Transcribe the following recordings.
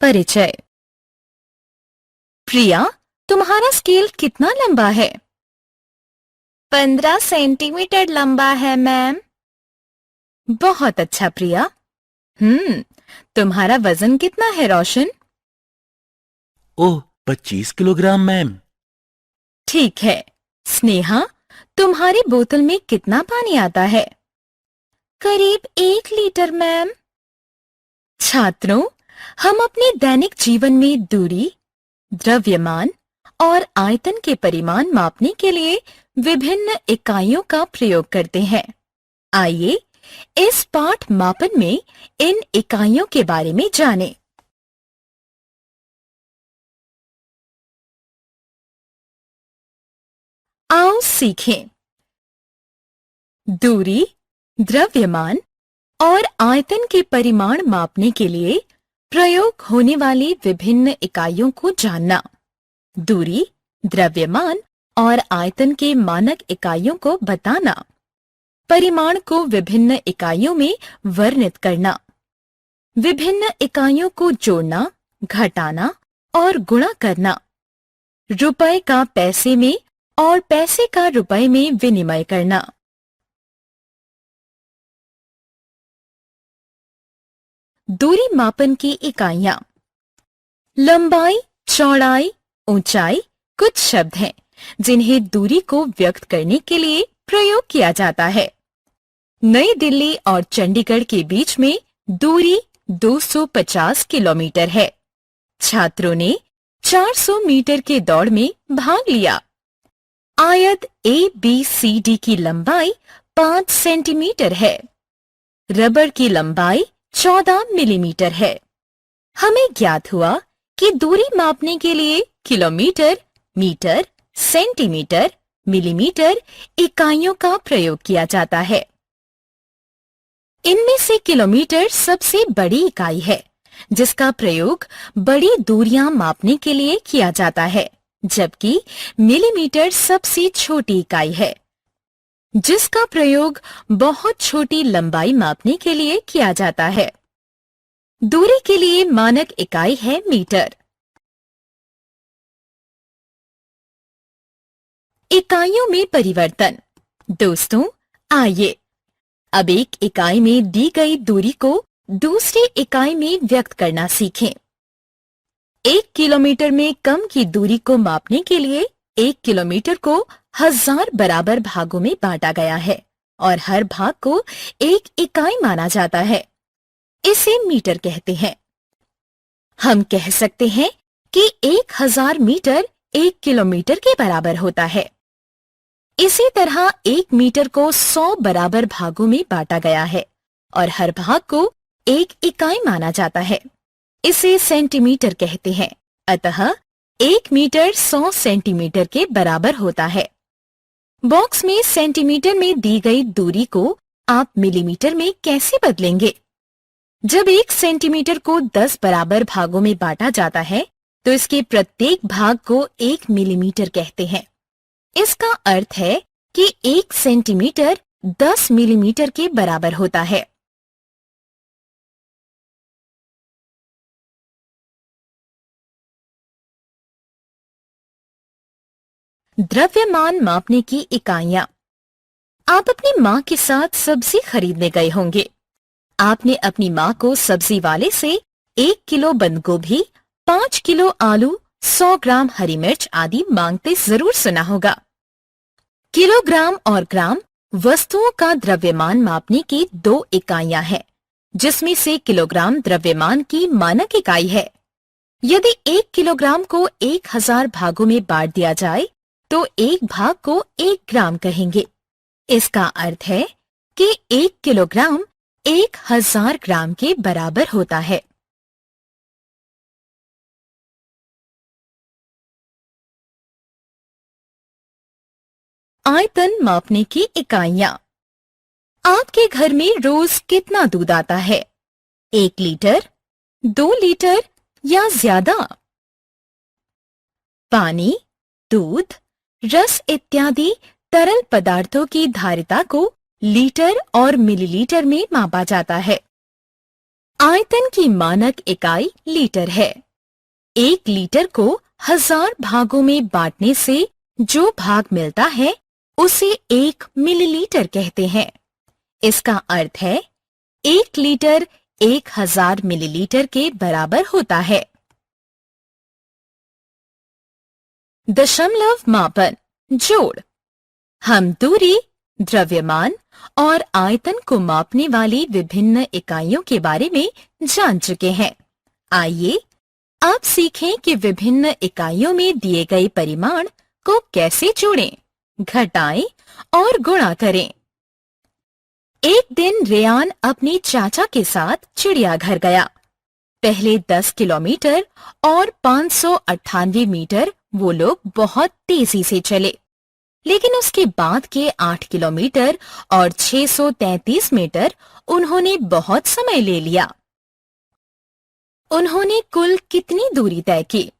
परिचय। प्रिया, तुम्हारा स्केल कितना लंबा है? 15 सेंटीमीटर लंबा है मैम। बहुत अच्छा प्रिया। तुम्हारा वजन कितना है रोशन? ओह, 25 किलोग्राम मैम। ठीक है। स्नेहा, तुम्हारी बोतल में कितना पानी आता है? करीब 1 लीटर मैम। छात्रों, हम अपने दैनिक जीवन में दूरी, द्रव्यमान और आयतन के परिमाण मापने के लिए विभिन्न इकाइयों का प्रयोग करते हैं। आइए इस पाठ मापन में इन इकाइयों के बारे में जानें। आओ सीखें। दूरी, द्रव्यमान और आयतन के परिमाण मापने के लिए प्रयोग होने वाली विभिन्न इकाइयों को जानना। दूरी, द्रव्यमान और आयतन के मानक इकाइयों को बताना। परिमाण को विभिन्न इकाइयों में वर्णित करना। विभिन्न इकाइयों को जोड़ना, घटाना और गुणा करना। रुपए का पैसे में और पैसे का रुपए में विनिमय करना। दूरी मापन की इकाइयां। लंबाई, चौड़ाई, ऊंचाई कुछ शब्द हैं जिन्हें दूरी को व्यक्त करने के लिए प्रयोग किया जाता है। नई दिल्ली और चंडीगढ़ के बीच में दूरी 250 किलोमीटर है। छात्रों ने 400 मीटर के दौड़ में भाग लिया। आयत ABCD की लंबाई 5 सेंटीमीटर है। रबर की लंबाई 14 मिलीमीटर है। हमें ज्ञात हुआ कि दूरी मापने के लिए किलोमीटर, मीटर, सेंटीमीटर, मिलीमीटर इकाइयों का प्रयोग किया जाता है। इनमें से किलोमीटर सबसे बड़ी इकाई है जिसका प्रयोग बड़ी दूरियां मापने के लिए किया जाता है, जबकि मिलीमीटर सबसे छोटी इकाई है जिसका प्रयोग बहुत छोटी लंबाई मापने के लिए किया जाता है। दूरी के लिए मानक इकाई है मीटर। इकाइयों में परिवर्तन। दोस्तों, आइए अब एक इकाई में दी गई दूरी को दूसरी इकाई में व्यक्त करना सीखें। 1 किलोमीटर में कम की दूरी को मापने के लिए 1 किलोमीटर को 1000 बराबर भागों में बांटा गया है और हर भाग को एक इकाई माना जाता है। इसे मीटर कहते हैं। हम कह सकते हैं कि 1000 मीटर 1 किलोमीटर के बराबर होता है। इसी तरह 1 मीटर को 100 बराबर भागों में बांटा गया है और हर भाग को एक इकाई माना जाता है। इसे सेंटीमीटर कहते हैं। अतः 1 मीटर 100 सेंटीमीटर के बराबर होता है। बॉक्स में सेंटीमीटर में दी गई दूरी को आप मिलीमीटर में कैसे बदलेंगे? जब 1 सेंटीमीटर को 10 बराबर भागों में बांटा जाता है तो इसके प्रत्येक भाग को 1 मिलीमीटर कहते हैं। इसका अर्थ है कि 1 सेंटीमीटर 10 मिलीमीटर के बराबर होता है। द्रव्यमान मापने की इकाइयां। आप अपनी माँ के साथ सब्जी खरीदने गए होंगे। आपने अपनी माँ को सब्जी वाले से 1 किलो बंद गोभी, 5 किलो आलू, 100 ग्राम हरी मिर्च आदि मांगते जरूर सुना होगा। किलोग्राम और ग्राम वस्तुओं का द्रव्यमान मापने की 2 इकाइयां हैं, जिसमें से किलोग्राम द्रव्यमान की मानक इकाई है। यदि 1 किलोग्राम को 1000 भागों में बांट दिया जाए तो एक भाग को 1 ग्राम कहेंगे। इसका अर्थ है कि 1 किलोग्राम 1000 ग्राम के बराबर होता है। आयतन मापने की इकाइयां। आपके घर में रोज कितना दूध आता है? 1 लीटर, 2 लीटर या ज्यादा? पानी, दूध, रस इत्यादि तरल पदार्थों की धारिता को लीटर और मिलीलीटर में मापा जाता है। आयतन की मानक इकाई लीटर है। 1 लीटर को 1000 भागों में बांटने से जो भाग मिलता है उसे 1 मिलीलीटर कहते हैं। इसका अर्थ है 1 लीटर 1000 मिलीलीटर के बराबर होता है। दशमलव मापन जोड़। हम दूरी, द्रव्यमान और आयतन को मापने वाली विभिन्न इकाइयों के बारे में जान चुके हैं। आइए अब सीखें कि विभिन्न इकाइयों में दिए गए परिमाण को कैसे जोड़ें, घटाएं और गुणा करें। एक दिन रेयान अपने चाचा के साथ चिड़ियाघर गया। पहले 10 किलोमीटर और 598 मीटर वो लोग बहुत तेजी से चले, लेकिन उसके बाद के 8 किलोमीटर और 633 मीटर उन्होंने बहुत समय ले लिया। उन्होंने कुल कितनी दूरी तय की?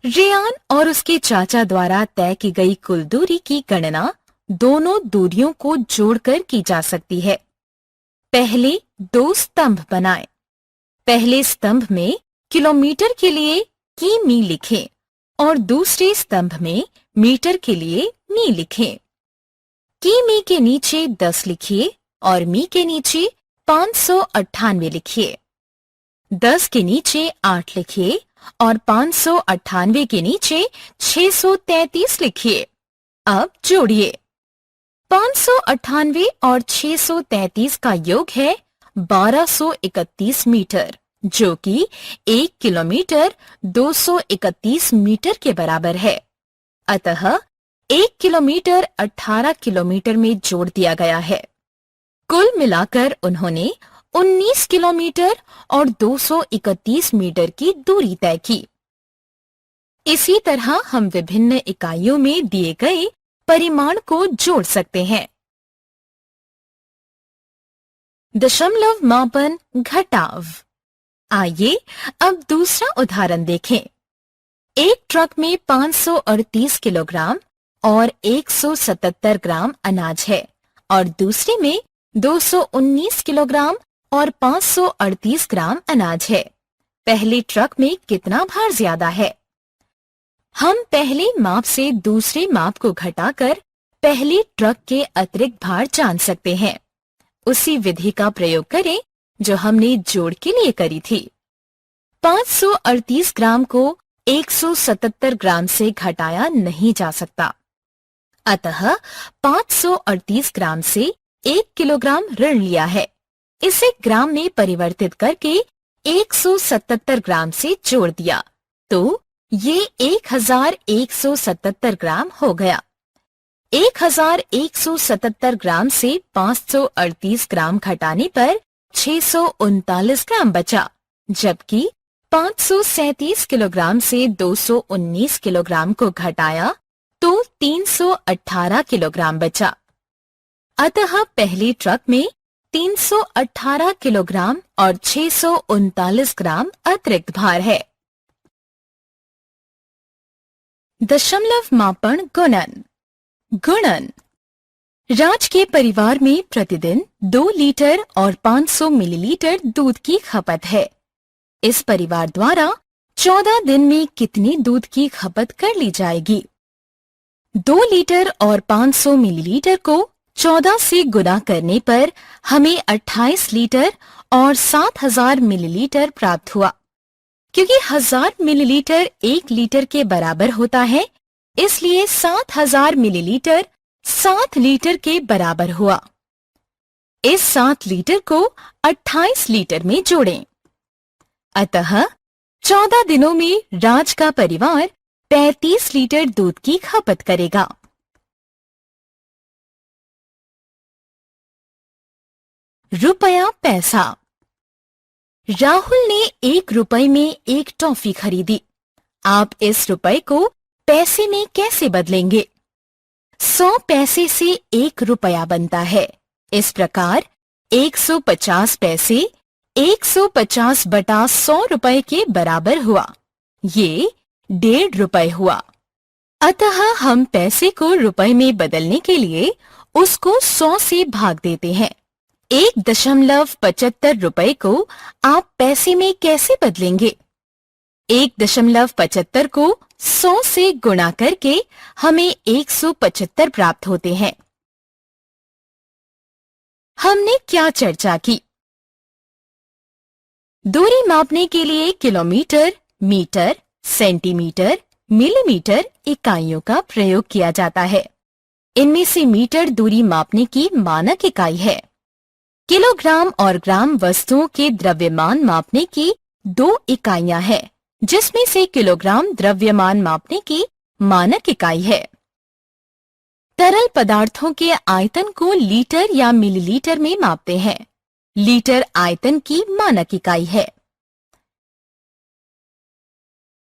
रेयान और उसके चाचा द्वारा तय की गई कुल दूरी की गणना दोनों दूरियों को जोड़कर की जा सकती है। पहले 2 स्तंभ बनाएं। पहले स्तंभ में किलोमीटर के लिए किमी लिखें और दूसरे स्तंभ में मीटर के लिए मी लिखें। किमी के नीचे 10 लिखिए और मी के नीचे 598 लिखिए। 10 के नीचे 8 लिखिए और 598 के नीचे 633 लिखिए। अब जोड़िए। 598 और 633 का योग है 1231 मीटर, जो कि 1 किलोमीटर 231 मीटर के बराबर है। अतः 1 किलोमीटर 18 किलोमीटर में जोड़ दिया गया है। कुल मिलाकर उन्होंने 19 किलोमीटर और 231 मीटर की दूरी तय की। इसी तरह हम विभिन्न इकाइयों में दिए गए परिमाण को जोड़ सकते हैं। दशमलव मापन घटाव। आइए अब दूसरा उदाहरण देखें। एक ट्रक में 538 किलोग्राम और 177 ग्राम अनाज है और दूसरे में 219 किलोग्राम और 538 ग्राम अनाज है। पहले ट्रक में कितना भार ज्यादा है? हम पहले माप से दूसरे माप को घटाकर पहले ट्रक के अतिरिक्त भार जान सकते हैं। उसी विधि का प्रयोग करें जो हमने जोड़ के लिए करी थी। 538 ग्राम को 177 ग्राम से घटाया नहीं जा सकता, अतः 538 ग्राम से 1 किलोग्राम ऋण लिया है। इसे ग्राम में परिवर्तित करके 177 ग्राम से जोड़ दिया तो ये 1177 ग्राम हो गया। 1177 ग्राम से 538 ग्राम घटाने पर 639 ग्राम बचा, जबकि 537 किलोग्राम से 219 किलोग्राम को घटाया तो 318 किलोग्राम बचा। अतः पहले ट्रक में 318 किलोग्राम और 639 ग्राम अतिरिक्त भार है। दशमलव मापन गुणन। गुणन। राज के परिवार में प्रतिदिन 2 लीटर और 500 मिलीलीटर दूध की खपत है। इस परिवार द्वारा 14 दिन में कितनी दूध की खपत कर ली जाएगी? 2 लीटर और 500 मिलीलीटर को 14 से गुणा करने पर हमें 28 लीटर और 7000 मिलीलीटर प्राप्त हुआ। क्योंकि 1000 मिलीलीटर 1 लीटर के बराबर होता है, इसलिए 7000 मिलीलीटर 7 लीटर के बराबर हुआ। इस 7 लीटर को 28 लीटर में जोड़ें। अतः 14 दिनों में राज का परिवार 35 लीटर दूध की खपत करेगा। रुपया पैसा। राहुल ने 1 रुपए में 1 टॉफी खरीदी। आप इस रुपए को पैसे में कैसे बदलेंगे? 100 पैसे से 1 रुपया बनता है। इस प्रकार 150 पैसे 150 बटा 100 रुपए के बराबर हुआ। ये 1.5 रुपए हुआ। अतः हम पैसे को रुपए में बदलने के लिए उसको 100 से भाग देते हैं। 1.75 रुपए को आप पैसे में कैसे बदलेंगे? 1.75 को 100 से गुणा करके हमें 175 प्राप्त होते हैं। हमने क्या चर्चा की? दूरी मापने के लिए किलोमीटर, मीटर, सेंटीमीटर, मिलीमीटर इकाइयों का प्रयोग किया जाता है। इनमें से मीटर दूरी मापने की मानक इकाई है। किलोग्राम और ग्राम वस्तुओं के द्रव्यमान मापने की 2 इकाइयां हैं, जिसमें से किलोग्राम द्रव्यमान मापने की मानक इकाई है। तरल पदार्थों के आयतन को लीटर या मिलीलीटर में मापते हैं। लीटर आयतन की मानक इकाई है।